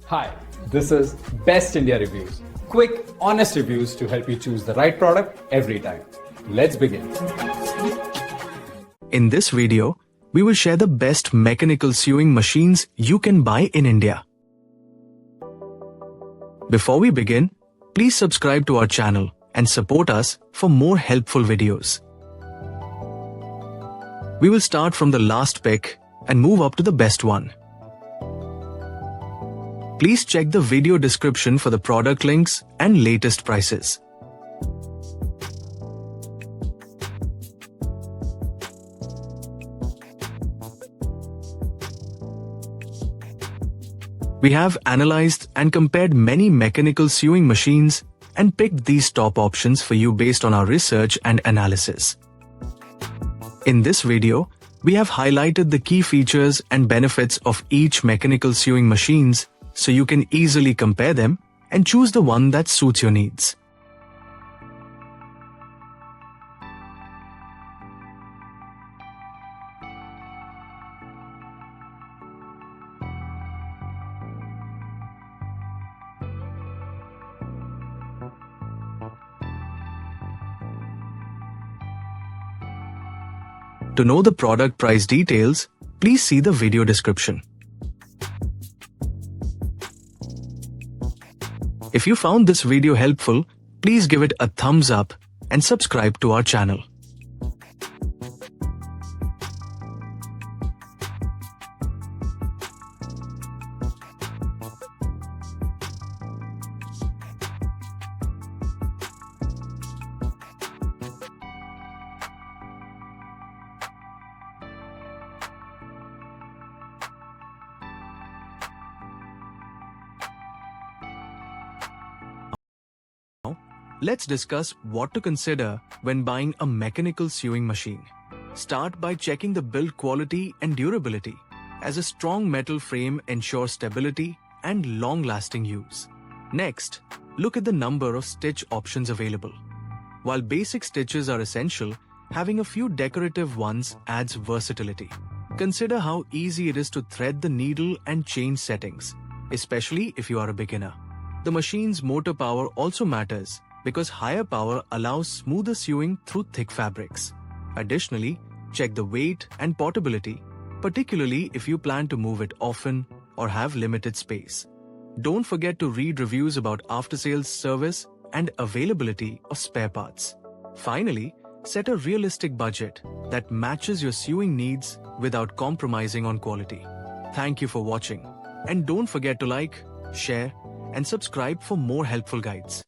Hi, this is Best India Reviews. Quick, honest reviews to help you choose the right product every time. Let's begin. In this video, we will share the best mechanical sewing machines you can buy in India. Before we begin, please subscribe to our channel and support us for more helpful videos. We will start from the last pick and move up to the best one. Please check the video description for the product links and latest prices. We have analyzed and compared many mechanical sewing machines and picked these top options for you based on our research and analysis. In this video, we have highlighted the key features and benefits of each mechanical sewing machines so you can easily compare them and choose the one that suits your needs. To know the product price details, please see the video description. If you found this video helpful, please give it a thumbs up and subscribe to our channel. Let's discuss what to consider when buying a mechanical sewing machine. Start by checking the build quality and durability, as a strong metal frame ensures stability and long-lasting use. Next, look at the number of stitch options available. While basic stitches are essential, having a few decorative ones adds versatility. Consider how easy it is to thread the needle and change settings, especially if you are a beginner. The machine's motor power also matters, because higher power allows smoother sewing through thick fabrics. Additionally, check the weight and portability, particularly if you plan to move it often or have limited space. Don't forget to read reviews about after-sales service and availability of spare parts. Finally, set a realistic budget that matches your sewing needs without compromising on quality. Thank you for watching, and don't forget to like, share, and subscribe for more helpful guides.